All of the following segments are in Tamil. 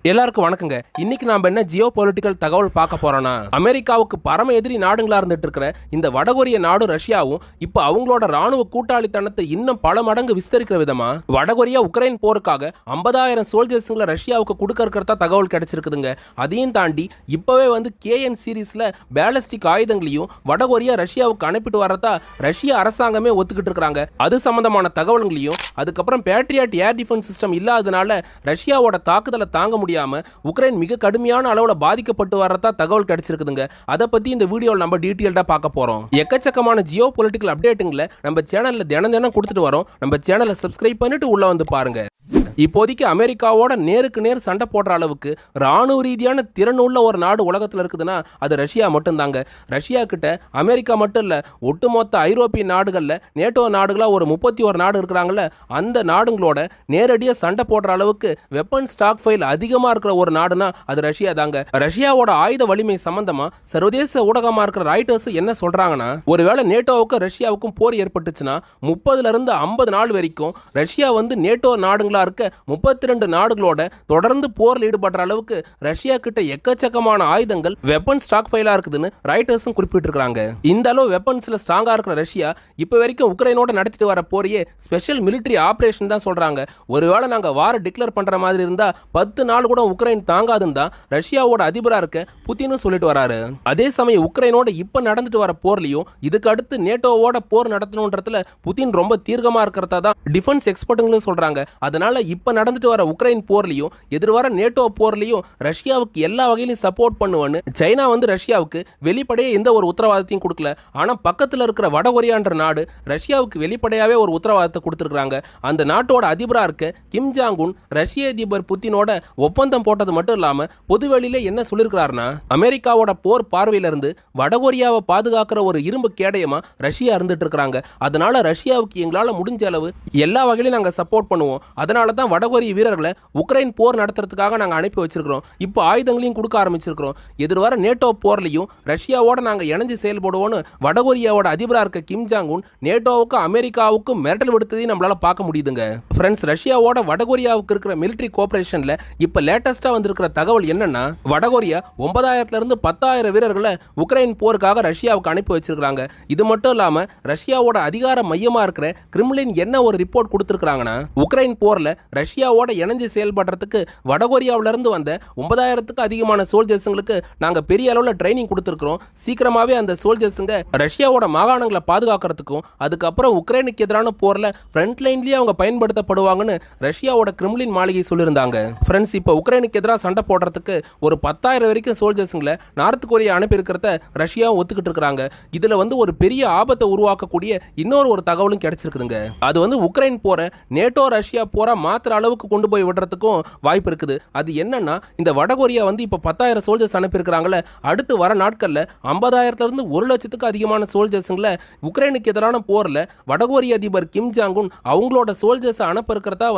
எல்லாருக்கும் வணக்கங்க. இன்னைக்கு நாம என்ன ஜியோ பொலிட்டிக்கல் தகவல் பார்க்க போறோம்னா, அமெரிக்காவுக்கு பரம எதிரி நாடுகளா இருந்துட்டு இருக்கிற இந்த வடகொரிய நாடும் ரஷ்யாவும் இப்ப அவங்களோட ராணுவ கூட்டாளித்தனத்தை இன்னும் பல மடங்கு விஸ்தரிக்கிற விதமா வடகொரியா உக்ரைன் போருக்காக 50,000 சோல்ஜர்ஸ்களை ரஷ்யாவுக்கு கொடுக்க இருக்கிறதா தகவல் கிடைச்சிருக்குதுங்க. அதையும் தாண்டி இப்பவே கேஎன் சீரீஸ்ல பேலஸ்டிக் ஆயுதங்களையும் வடகொரியா ரஷ்யாவுக்கு அனுப்பிட்டு வரதா ரஷ்ய அரசாங்கமே ஒத்துக்கிட்டு இருக்காங்க. அது சம்பந்தமான தகவல்களையும் அதுக்கப்புறம் பேட்ரியாட் ஏர் டிஃபென்ஸ் சிஸ்டம் இல்லாதனால ரஷ்யாவோட தாக்குதலை தாங்க முடியாம உக்ரைன் மிக கடுமையான அளவுல பாதிக்கப்பட்டு வரதா தகவல் கிடைச்சிருக்குதுங்க. அதை பத்தி இந்த வீடியோல நம்ம டீடைல்டா பார்க்க போறோம். எக்கச்சக்கமான ஜியோ பொலிட்டிக்கல் அப்டேட்டுங்களை நம்ம சேனல்ல தினம் கொடுத்துட்டு வரோம். நம்ம சேனலை சப்ஸ்கிரைப் பண்ணிட்டு உள்ள வந்து பாருங்க. இப்போதைக்கு அமெரிக்காவோட நேருக்கு நேர் சண்டை போடுற அளவுக்கு ராணுவ ரீதியான திறன் உள்ள ஒரு நாடு உலகத்தில் இருக்குதுன்னா அது ரஷ்யா மட்டும்தாங்க. ரஷ்யா கிட்ட அமெரிக்கா மட்டும் இல்ல, ஒட்டுமொத்த ஐரோப்பிய நாடுகள்ல நேட்டோ நாடுகளா ஒரு 31 நாடு இருக்கிறாங்கல்ல, அந்த நாடுகளோட நேரடியாக சண்டை போடுற அளவுக்கு வெப்பன் ஸ்டாக் ஃபைல் அதிகமா இருக்கிற ஒரு நாடுனா அது ரஷ்யா தாங்க. ரஷ்யாவோட ஆயுத வலிமை சம்பந்தமா சர்வதேச ஊடகமா இருக்கிற ராய்டர்ஸ் என்ன சொல்றாங்கன்னா, ஒருவேளை நேட்டோவுக்கும் ரஷ்யாவுக்கும் போர் ஏற்பட்டுச்சுன்னா 30ல இருந்து 50 நாள் வரைக்கும் ரஷ்யா நேட்டோ நாடுகளா இருக்க 32 நாடுகளோட தொடர்ந்து போரில் ஈடுபடுற அளவுக்கு ரஷ்யா கிட்ட எக்கச்சக்கமான ஆயுதங்கள் வெப்பன் ஸ்டாக் ஃபைலா இருக்குதுன்னு ராய்டர்ஸும் குறிப்பிட்டிருக்காங்க. இந்த அளவு வெப்பன்ஸ்ல ஸ்ட்ராங்கா இருக்கிற ரஷ்யா இப்ப வரைக்கும் உக்ரைனோட நடத்திட்டு வர போரையே ஸ்பெஷல் மிலிட்டரி ஆபரேஷன் தான் சொல்றாங்க. ஒருவேளை நாங்க வார டிக்ளேர் பண்ற மாதிரி இருந்தா 10 நாள் கூட உக்ரைன் தாங்காதுன்னு தான் ரஷ்யாவோட அதிபரா இருக்க புதினும் சொல்லிட்டு வராரு. அதே சமயம் உக்ரைனோட இப்ப நடந்துட்டு வர போர்லயும் இதுக்கு அடுத்து நேட்டோவோட போர் நடத்தணும்ன்றதுல புதின் ரொம்ப தீர்க்கமா இருக்கிறதா தான் டிஃபென்ஸ் எக்ஸ்பர்ட்டுங்களும் சொல்றாங்க. அதனால இப்ப நடந்துட்டு வர உக்ரைன் போர்லயும் எதிர்வர நேட்டோ போர்லயும் ரஷ்யாவுக்கு எல்லா வகையிலும் சப்போர்ட் பண்ணுவேன்னு சைனா ரஷ்யாவுக்கு வெளிப்படையே எந்த ஒரு உத்தரவாதத்தையும் கொடுக்கல. ஆனா பக்கத்துல இருக்கிற வடகொரியான்ற நாடு ரஷ்யாவுக்கு வெளிப்படையாவே ஒரு உத்தரவாதத்தை கொடுத்திருக்காங்க. அந்த நாட்டோட அதிபரா இருக்க கிம் ஜாங் உன் ரஷ்ய அதிபர் புதினோட ஒப்பந்தம் போட்டது மட்டும் இல்லாம பொதுவெளியில என்ன சொல்லிருக்காருன்னா, அமெரிக்காவோட போர் பார்வையில இருந்து வடகொரியாவை பாதுகாக்கிற ஒரு இரும்பு கேடயமா ரஷ்யா இருந்துட்டு இருக்காங்க. அதனால ரஷ்யாவுக்கு எங்களால முடிஞ்ச அளவு எல்லா வகையிலும் நாங்க சப்போர்ட் பண்ணுவோம். அதனால தான் வடகொரிய வீரர்களை உக்ரைன் போர் நடத்துறதுக்காக நாங்கள் அனுப்பி வச்சிருக்கிறோம். இப்போ ஆயுதங்களையும் கொடுக்க ஆரம்பிச்சிருக்கிறோம். எதிர்வர நேட்டோ போர்லையும் ரஷ்யாவோட நாங்கள் இணைஞ்சு செயல்படுவோம்னு வடகொரியாவோட அதிபராக இருக்க கிம் ஜாங் உன் நேட்டோவுக்கும் அமெரிக்காவுக்கும் மிரட்டல் விடுத்ததையும் நம்மளால பார்க்க முடியுதுங்க. ஃப்ரெண்ட்ஸ், ரஷ்யாவோட வடகொரியாவுக்கு இருக்கிற மிலிட்டரி கோஆபரேஷன்ல இப்போ லேட்டஸ்டா வந்திருக்கிற தகவல் என்னன்னா, வடகொரியா 9,000ல இருந்து 10,000 வீரர்களை உக்ரைன் போருக்காக ரஷ்யாவுக்கு அனுப்பி வச்சிருக்காங்க. இது மட்டும் இல்லாம ரஷ்யாவோட அதிகார மையமா இருக்கிற கிரெம்ளின் என்ன ஒரு ரிப்போர்ட் கொடுத்திருக்காங்கன்னா, உக்ரைன் போர்ல ரஷ்யாவோட இணைஞ்சு செயல்படுறதுக்கு வடகொரியாவில இருந்து வந்த 9,000க்கு அதிகமான சோல்ஜர்ஸுங்களுக்கு நாங்க பெரிய அளவுல ட்ரைனிங் கொடுத்திருக்கிறோம். சீக்கிரமாவே அந்த சோல்ஜர்ஸுங்க ரஷ்யாவோட மாகாணங்களை பாதுகாக்கிறதுக்கும் அதுக்கப்புறம் உக்ரைனுக்கு எதிரான போர்ல ஃப்ரண்ட் லைன்லயே அவங்க பயன்படுத்தப்படுவாங்கன்னு ரஷ்யாவோட கிரெம்ளின் மாளிகை சொல்லியிருந்தாங்க. ஃப்ரெண்ட்ஸ், இப்போ உக்ரைனுக்கு எதிராக சண்டை போடுறதுக்கு ஒரு 10,000 வரைக்கும் சோல்ஜர்ஸுங்களை நார்த் கொரியா அனுப்பி இருக்கிறத ரஷ்யா ஒத்துக்கிட்டு இருக்காங்க. இதுல ஒரு பெரிய ஆபத்தை உருவாக்கக்கூடிய இன்னொரு தகவலும் கிடைச்சிருக்குதுங்க. அது உக்ரைன் போற நேட்டோ ரஷ்யா போரா மாத்திர அளவுக்கு கொண்டு போய் விடுறதுக்கும் வாய்ப்பு இருக்குது. அது என்னன்னா, இந்த வடகொரியா இப்ப 10,000 சோல்ஜர்ஸ் அனுப்பியிருக்கிறாங்களே, அடுத்து வர நாட்கள்ல 50,000ல இருந்து 1,00,000க்கு அதிகமான சோல்ஜர்ஸுங்களை உக்ரைனுக்கு எதிரான போர்ல வடகொரிய அதிபர் கிம் ஜாங் உன் அவங்களோட சோல்ஜர்ஸ் அனுப்ப இருக்கிறதா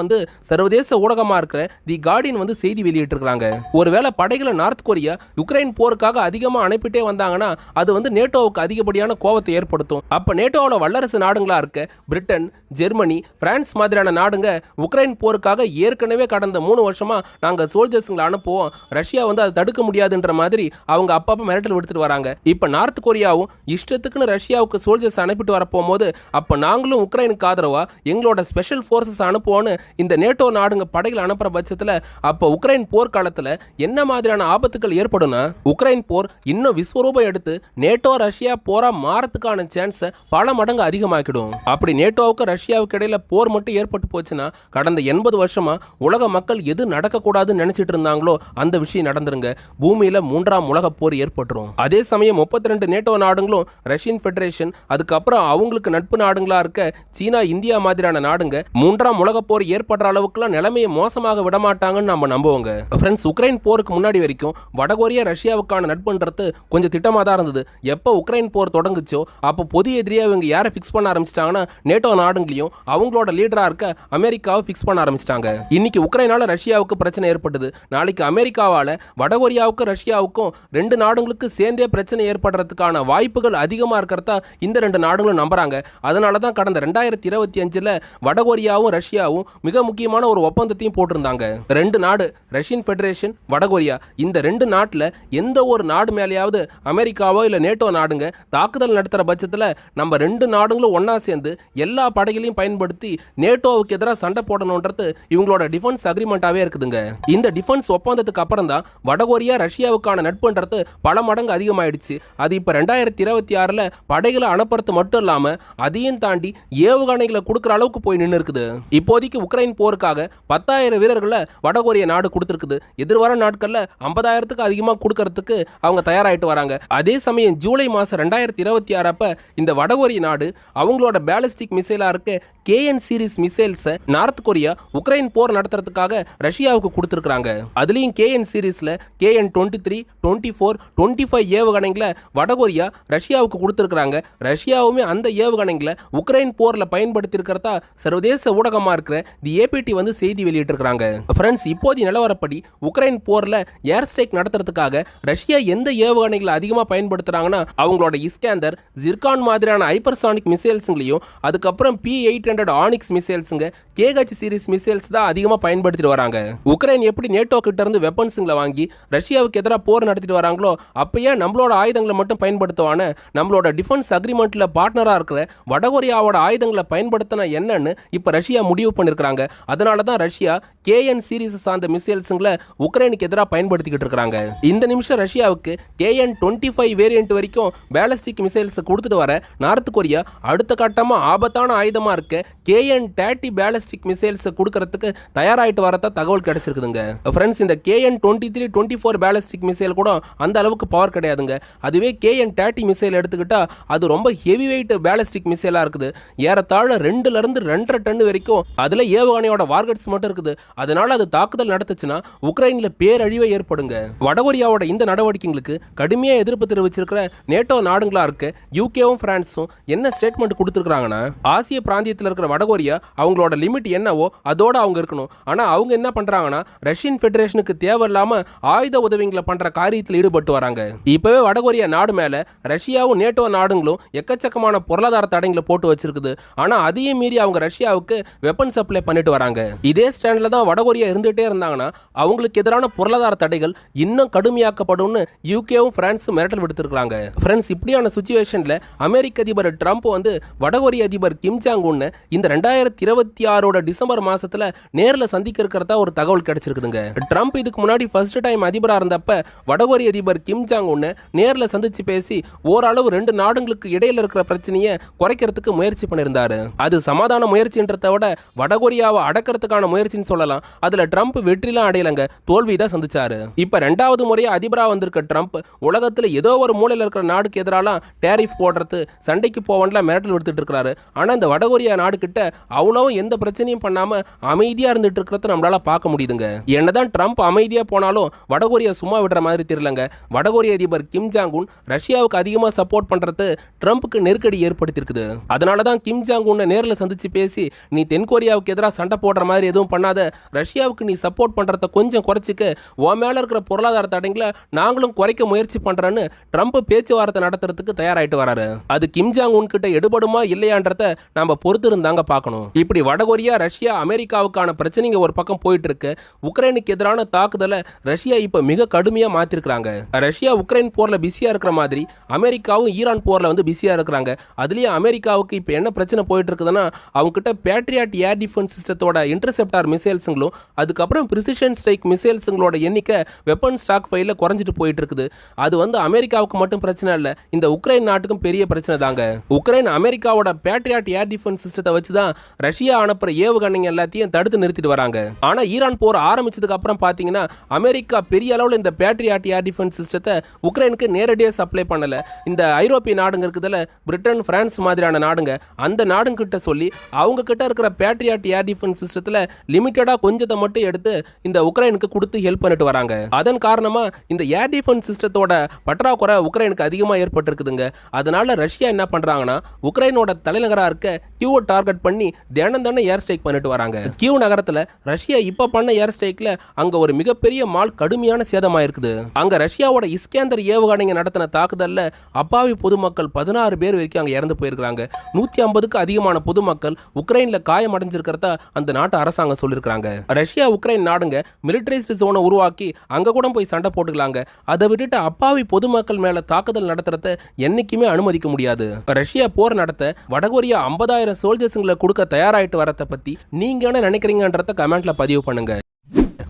சர்வதேச ஊடகமா இருக்கிற தி கார்டியன் செய்தி வெளியிட்டு இருக்காங்க. ஒருவேளை படைகளை நார்த் கொரியா உக்ரைன் போருக்காக அதிகமா அனுப்பிட்டே வந்தாங்கன்னா அது நேட்டோவுக்கு அதிகப்படியான கோபத்தை ஏற்படுத்தும். அப்ப நேட்டோவோட வல்லரசு நாடுகளா இருக்க பிரிட்டன், ஜெர்மனி, பிரான்ஸ் மாதிரியான நாடுங்க உக்ரைன் போருக்காக ஏற்கனவே கடந்த 3 வருஷமா நாங்க சோல்ஜர்ஸ்களை அனுப்புவோம், ரஷ்யா அதை தடுக்க முடியாதுன்ற மாதிரி அவங்க அப்பப்ப மிரட்டல் விடுத்துட்டு வராங்க. இப்ப நார்த் கொரியாவும் இஷ்டத்துக்குன்னு ரஷ்யாவுக்கு சோல்ஜர்ஸ் அனுப்பிட்டு வரப்போகும்போது அப்ப நாங்களும் உக்ரைனுக்கு ஆதரவா எங்களோட ஸ்பெஷல் போர்சஸ் அனுப்புவோன்னு இந்த நேட்டோ நாடுங்க படைகள் அனுப்புற பட்சத்துல அப்ப உக்ரைன் போர்க்காலத்துல என்ன மாதிரியான ஆபத்துக்கள் ஏற்படும்னா, உக்ரைன் போர் இன்னும் விஸ்வரூபம் எடுத்து நேட்டோ ரஷ்யா போரா மாறத்துக்கான சான்ஸ் பல மடங்கு அதிகமாக்கிடும். அப்படி நேட்டோவுக்கு ரஷ்யாவுக்கு இடையில போர் மட்டும் ஏற்பட்டு போச்சுன்னா கடந்த 80 வருஷமா உலக மக்கள் எது நடக்கக்கூடாதுன்னு நினைச்சிட்டு இருந்தாங்களோ அந்த விஷயம் நடந்துருங்க. பூமியில 3ஆம் உலக போர் ஏற்பட்டுரும். அதே சமயம் 32 நேட்டோ நாடுகளும் ரஷ்யன் ஃபெடரேஷன் அதுக்கப்புறம் அவங்களுக்கு நட்பு நாடுகளா இருக்க சீனா, இந்தியா மாதிரியான நாடுங்க 3ஆம் உலக போர் ஏற்படுற அளவுக்குலாம் நிலைமையை மோசமாக விடமாட்டாங்கன்னு நம்ம நம்புவோங்க. ஃப்ரெண்ட்ஸ், உக்ரைன் போருக்கு முன்னாடி வரைக்கும் வடகொரியா ரஷ்யாவுக்கான நட்புன்றது கொஞ்சம் திட்டமா தான் இருந்தது. எப்போ உக்ரைன் போர் தொடங்குச்சோ அப்போ பொது எதிரியா இவங்க யாரை ஃபிக்ஸ் பண்ண ஆரம்பிச்சிட்டாங்கன்னா நேட்டோ நாடுகளையும் அவங்களோட லீடரா இருக்க அமெரிக்காவை ஃபிக்ஸ் பண்ண ஆரம்பிச்சிட்டாங்க. இன்னைக்கு உக்ரைனால ரஷ்யாவுக்கு பிரச்சனை ஏற்பட்டது, நாளைக்கு அமெரிக்காவால வடகொரியாவுக்கும் ரஷ்யாவுக்கும் ரெண்டு நாடுகளுக்கு சேர்ந்தே பிரச்சனை ஏற்படுறதுக்கான வாய்ப்புகள் அதிகமா இருக்கிறதா இந்த ரெண்டு நாடுகளும் நம்புறாங்க. அதனால தான் கடந்த 2025 வடகொரியாவும் ரஷ்யாவும் மிக முக்கியமான ஒரு ஒப்பந்தத்தையும் போட்டிருந்தாங்க. ரெண்டு நாடு, ரஷ்யன் ஃபெடரேஷன், வடகொரியா, இந்த ரெண்டு நாட்டில் எந்த ஒரு நாடு மேலேயாவது அமெரிக்காவோ இல்லை நேட்டோ நாடுங்க தாக்குதல் நடத்துகிற பட்சத்தில் நம்ம ரெண்டு நாடுகளும் ஒன்றா சேர்ந்து எல்லா படைகளையும் பயன்படுத்தி நேட்டோவுக்கு எதிராக சண்டை போடணுன்றது இவங்களோட டிஃபென்ஸ் அக்ரிமெண்ட்டாகவே இருக்குதுங்க. இந்த டிஃபென்ஸ் ஒப்பந்தத்துக்கு அப்புறம் தான் வடகொரியா ரஷ்யாவுக்கான நட்புன்றது பல மடங்கு அதிகமாயிடுச்சு. அது இப்போ 2026 படைகளை அனுப்புறது மட்டும் இல்லாமல் அதையும் தாண்டி ஏவுகணைகளை கொடுக்குற அளவுக்கு போய் நின்று இருக்குது. இப்போதைக்கு உக்ரைன் போருக்காக 10,000 வீரர்களை வடகொரிய நாடு கொடுத்துருக்குது. எதிர்வர நாட்களில் 50,000க்கு அதிகமாக கொடுக்கறதுக்கு அவங்க தயாராகிட்டு வராங்க. அதே சமயம் ஜூலை மாதம் 2026 அப்போ இந்த வடகொரிய நாடு அவங்களோட பேலிஸ்டிக் மிசைலாக இருக்க KN சீரிஸ் மிசைல்ஸை நார்த் கொரியா உக்ரைன் போர் நடத்துறதுக்காக ரஷ்யாவுக்கு கொடுத்துருக்காங்க. அதுலேயும் KN சீரீஸில் KN-23, 24, 25 ஏவுகணைகளை வடகொரியா ரஷ்யாவுக்கு கொடுத்துருக்காங்க. ரஷ்யாவுமே அந்த ஏவுகணைகளை உக்ரைன் போரில் பயன்படுத்தி இருக்கிறதா சர்வதேச ஊடகமாக இருக்கிற தி APT வந்து செய்தி வெளியிட்டிருக்கிறாங்க. ஃப்ரெண்ட்ஸ், இப்போதைய நிலவரப்படி உக்ரைன் போரில் ஏர் ஸ்ட்ரைக் நடத்துறதுக்காக ரஷ்யா எந்த ஏவுகணைகளை அதிகமாக பயன்படுத்துகிறாங்கன்னா அவங்களோட இஸ்கேந்தர், ஜிர்கான் மாதிரியான ஹைப்பர்சானிக் மிசைல்ஸுங்களையும் அதுக்கப்புறம் P-800 ஆனிக்ஸ் மிசைல்ஸுங்க, KH சீரிஸ் மிசைல்ஸ் தான் அதிகமாக பயன்படுத்திட்டு வராங்க. உக்ரைன் எப்படி நேட்டோ கிட்ட இருந்து வெப்பன்ஸுங்களை வாங்கி ரஷ்யாவுக்கு எதிராக போர் நடத்திட்டு வராங்களோ அப்பயே நம்மளோட ஆயுதங்களை மட்டும் பயன்படுத்துவான நம்மளோட டிஃபென்ஸ் அக்ரிமெண்ட்ல பார்ட்னராக இருக்கிற வடகொரியாவோட ஆயுதங்களை பயன்படுத்தினா என்னன்னு இப்போ ரஷ்யா முடிவு பண்ணிருக்காங்க. அதனால தான் ரஷ்யா KN சீரிஸ் சார்ந்த மிசைல்ஸுங்களை உக்ரைனுக்கு எதிராக பயன்படுத்திக்கிட்டு இருக்காங்க. இந்த நிமிஷம் ரஷ்யாவுக்கு KN-25 வேரியன்ட் வரைக்கும் பேலிஸ்டிக் மிசைல்ஸ் கொடுத்துட்டு வர நார்த் கொரியா அடுத்த கட்டமாக ஆபத்தான ஆயுதமாக இருக்க KN-30 பேலிஸ்டிக் மிசைல்ஸ் கொடுக்கறதுக்கு தயாராகிட்டு வரதா தகவல் கிடைச்சிருக்குதுங்க. ஃப்ரெண்ட்ஸ், இந்த KN-23, 24 பேலிஸ்டிக் மிசைல் கூட அந்த அளவுக்கு பவர் கிடையாதுங்க. அதுவே KN-30 மிசைல் எடுத்துக்கிட்டா அது ரொம்ப ஹெவி வெயிட் பேலிஸ்டிக் மிசைலாக இருக்குது. ஏறத்தாழ 2லிருந்து 2.5 டன் வரைக்கும் அதில் ஏவுகணையோட வார்கட்ஸ் மட்டும் இருக்குது. அதனால அது தாக்குதல் நடத்துச்சுன்னா உக்ரைனில் பேரழிவை ஏற்படுங்க. வடகொரியாவோட இந்த நடவடிக்கைகளுக்கு கடுமையாக எதிர்ப்பு தெரிவிச்சிருக்கிற நேட்டோ நாடுகளா இருக்க யூகேவும் பிரான்ஸும் என்ன ஸ்டேட்மெண்ட் கொடுத்துருக்காங்கன்னா, ஆசிய பிராந்தியத்தில் இருக்கிற வடகொரியா அவங்களோட லிமிட் என்னவோ அதோட அவங்க இருக்கணும். ஆனால் அவங்க என்ன பண்றாங்கன்னா ரஷ்யன் ஃபெடரேஷனுக்கு தேவையில்லாம ஆயுத உதவிகளை பண்ற காரியத்தில் ஈடுபட்டு வராங்க. இப்பவே வடகொரியா நாடு மேல ரஷ்யாவும் நேட்டோ நாடுகளும் எக்கச்சக்கமான பொருளாதார தடைகளை போட்டு வச்சிருக்குது. ஆனா அதையும் மீறி அவங்க ரஷ்யாவுக்கு வெப்பன் சப்ளை பண்ணிட்டு வராங்க. இதே ஸ்டாண்ட்ல தான் வடகொரியா இருந்துட்டே இருந்தாங்கன்னா அவங்களுக்கு எதிரான பொருளாதார தடைகள் இன்னும் கடுமையாக்கப்படும்னு யூகேவும் பிரான்ஸும் மிரட்டல் விடுத்திருக்காங்க. ஃப்ரெண்ட்ஸ், இப்படியான சிச்சுவேஷன்ல அமெரிக்க அதிபர் ட்ரம்ப் வந்து வடகொரிய அதிபர் கிம் ஜாங் உன் இந்த 2026 டிசம்பர் மாசத்துல நேரில் சந்திக்க இருக்கிறதா ஒரு தகவல் கிடைச்சிருக்குதுங்க. ட்ரம்ப் இதுக்கு முன்னாடி ஃபர்ஸ்ட் டைம் அதிபராக இருந்தப்ப வடகொரிய அதிபர் கிம் ஜாங் உன் நேரில் சந்திச்சு பேசி ஓரளவு ரெண்டு நாடுகளுக்கு இடையில இருக்கிற பிரச்சனையை குறைக்கிறதுக்கு முயற்சி பண்ணியிருந்தாரு. அது சமாதான முயற்சின்றதை விட வடகொரியாவை அடக்கிறதுக்கான முயற்சின்னு சொல்லலாம். அதுல ட்ரம்ப் வெற்றிலாம் அடையலங்க, தோல்வி தான் சந்திச்சாரு. இப்ப 2வது முறையா அதிபராக வந்திருக்க ட்ரம்ப் உலகத்துல ஏதோ ஒரு மூலையில் இருக்கிற நாடுக்கு எதிராலாம் டேரிஃப் போடுறது, சண்டைக்கு போவன்லாம் மிரட்டல் எடுத்துட்டு இருக்காரு. ஆனா இந்த வடகொரியா நாடு கிட்ட அவ்வளவும் எந்த பிரச்சனையும் பண்ணாம அமைதியா இருந்துட்டு இருக்கிறத நம்மளால பார்க்க முடியுதுங்க. என்னதான் ட்ரம்ப் அமைதியா போனாலும் வடகொரியா சும்மா விடுற மாதிரி தெரியலங்க. வடகொரிய அதிபர் கிம் ஜாங் உன் ரஷ்யாவுக்கு அதிகமாக சப்போர்ட் பண்றது ட்ரம்ப்புக்கு நெருக்கடி ஏற்படுத்தியிருக்குது. அதனால தான் கிம் ஜாங் உன்னை நேரில் சந்திச்சு பேசி, நீ தென்கொரியாவுக்கு எதிராக சண்டை போடுற மாதிரி எதுவும் பண்ணாத, ரஷ்யாவுக்கு நீ சப்போர்ட் பண்றத கொஞ்சம் குறைச்சிக்க, உன் மேல இருக்கிற பொருளாதார தடைங்களை நாங்களும் குறைக்க முயற்சி பண்றேன்னு ட்ரம்ப் பேச்சுவார்த்தை நடத்துறதுக்கு தயாராயிட்டு வராரு. அது கிம் ஜாங் உன் கிட்ட எடுபடுமா இல்லையான்றத நாம பொறுத்து இருந்தாங்க பார்க்கணும். இப்படி வடகொரியா ரஷ்யா அமெரிக்காவுக்கான பிரச்சனைங்க ஒரு பக்கம் போயிட்டு இருக்கு. உக்ரைனுக்கு எதிரான தாக்குதலை ரஷ்யா இப்ப மிக கடுமையா மாத்திருக்காங்க. ரஷ்யா உக்ரைன் போர்ல பிஸியா இருக்கிற மாதிரி அமெரிக்காவும் ஈரான் போர்ல வந்து பிஸியா இருக்கிறாங்க. அதுலயும் அமெரிக்காவுக்கு இப்ப என்ன பிரச்சனை போயிட்டு இருக்குதுன்னா, அவங்க கிட்ட பேட்ரியாட் ஏர் டிஃபென்ஸ் சிஸ்டத்தோட இன்டர்செப்டார் மிசைல்ஸுங்களும் அதுக்கப்புறம் பிரிசிஷன் ஸ்ட்ரைக் மிசைல்ஸுங்களோட எண்ணிக்கை வெப்பன் ஸ்டாக் ஃபைல குறைஞ்சிட்டு போயிட்டு இருக்குது. அது வந்து அமெரிக்காவுக்கு மட்டும் பிரச்சனை இல்லை, இந்த உக்ரைன் நாட்டுக்கும் பெரிய பிரச்சனை தாங்க. உக்ரைன் அமெரிக்காவோட பேட்ரியாட் ஏர் டிஃபென்ஸ் சிஸ்டத்தை வச்சு தான் ரஷ்யா அனுப்புற ஏவுகணைங்க எல்லாத்தையும் தடுத்து நிறுத்திட்டு வராங்க. ஆனா ஈரான் போர் ஆரம்பிச்சதுக்கு அப்புறம் பாத்தீங்கன்னா அமெரிக்கா பெரிய அளவில் இந்த பேட்ரியாட் ஏர் டிஃபென்ஸ் சிஸ்டத்தை உக்ரைனுக்கு நேரடியாக சப்ளை பண்ணல. இந்த ஐரோப்பிய நாடுங்க இருக்குதுல, பிரிட்டன், பிரான்ஸ் மாதிரியான நாடுங்க, அந்த நாடுங்க கிட்ட சொல்லி அவங்க கிட்ட இருக்கிற பேட்ரியாட் ஏர் டிஃபென்ஸ் சிஸ்டத்துல லிமிட்டடா கொஞ்சத்தை மட்டும் எடுத்து இந்த உக்ரைனுக்கு கொடுத்து ஹெல்ப் பண்ணிட்டு வராங்க. அதன் காரணமா இந்த ஏர் டிஃபென்ஸ் சிஸ்டத்தோட பற்றாக்குறை உக்ரைனுக்கு அதிகமாக ஏற்பட்டிருக்குதுங்க. அதனால ரஷ்யா என்ன பண்றாங்கன்னா உக்ரைனோட தலைநகரா இருக்க கியூவை டார்கெட் பண்ணி தினம் ஏர் ஸ்ட்ரைக் பண்ணிட்டு வராங்க. இருக்காங்க. கியூ நகரத்துல ரஷ்யா இப்ப பண்ண ஏர் ஸ்ட்ரைக்ல அங்க ஒரு மிகப்பெரிய மால் கடுமையான சேதமாயிருக்குது. அங்க ரஷ்யாவோட இஸ்கேந்தர் ஏவுகணைங்க நடத்தின தாக்குதல்ல அப்பாவி பொதுமக்கள் 16 பேர் வரைக்கும் அங்க இறந்து போயிருக்காங்க. 150க்கு அதிகமான பொதுமக்கள் உக்ரைன்ல காயம் அடைஞ்சிருக்கிறதா அந்த நாட்டு அரசாங்கம் சொல்லியிருக்காங்க. ரஷ்யா உக்ரைன் நாடுங்க மிலிட்டரைஸ்ட் ஜோனை உருவாக்கி அங்க கூட போய் சண்டை போட்டுக்கலாங்க. அதை விட்டுட்டு அப்பாவி பொதுமக்கள் மேல தாக்குதல் நடத்துறத என்னைக்குமே அனுமதிக்க முடியாது. ரஷ்யா போர் நடத்த வடகொரியா 50,000 சோல்ஜர்ஸ்களை கொடுக்க தயாராயிட்டு வரத பத்தி நீங்க என்ன நினைக்கிறீங்கன்றத கமெண்ட்ல பதிவு பண்ணுங்க.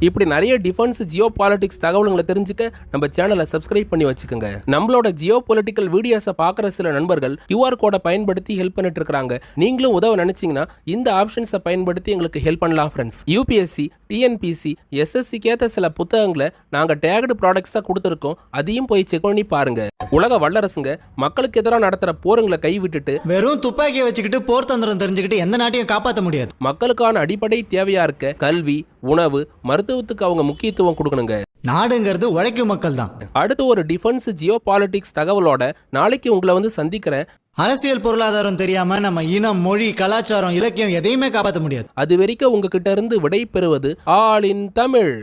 இப்படி நிறைய டிஃபென்ஸ் ஜியோ பாலிட்டிக்ஸ் தகவல்களை தெரிஞ்சுக்க நம்ம சேனலை சப்ஸ்கிரைப் பண்ணி வச்சுக்கோங்க. நம்மளோட ஜியோ பொலிட்டிக்கல் வீடியோஸை பார்க்குற சில நண்பர்கள் QR கோடை பயன்படுத்தி ஹெல்ப் பண்ணிட்டு இருக்காங்க. நீங்களும் உதவ நினைச்சீங்கன்னா இந்த ஆப்ஷன்ஸை பயன்படுத்தி எங்களுக்கு ஹெல்ப் பண்ணலாம் ஃப்ரெண்ட்ஸ். UPSC, TNPC, SSCக்கு ஏற்ற சில புத்தகங்களை நாங்கள் டேக்டு ப்ராடக்ட்ஸாக கொடுத்துருக்கோம். அதையும் போய் செக் பண்ணி பாருங்க. உலக வல்லரசுங்க மக்களுக்கு எதிராக நடத்துகிற போருங்களை கைவிட்டுட்டு வெறும் துப்பாக்கியை வச்சுக்கிட்டு போர் தந்திரம் தெரிஞ்சுக்கிட்டு எந்த நாட்டையும் காப்பாற்ற முடியாது. மக்களுக்கான அடிப்படை தேவையா இருக்க கல்வி, உணவு, மருத்துவத்துக்கு அவங்க முக்கியத்துவம் கொடுக்கணுங்க. நாடுங்கிறது உழைக்கும் மக்கள் தான். அடுத்து ஒரு டிஃபென்ஸ் ஜியோ பாலிட்டிக்ஸ் தகவலோட நாளைக்கு உங்களை வந்து சந்திக்கிறேன். அரசியல் பொருளாதாரம் தெரியாம நம்ம இனம், மொழி, கலாச்சாரம், இலக்கியம் எதையுமே காப்பாற்ற முடியாது. அது வரைக்கும் உங்ககிட்ட இருந்து விடை பெறுவது ஆல் இன் தமிழ்.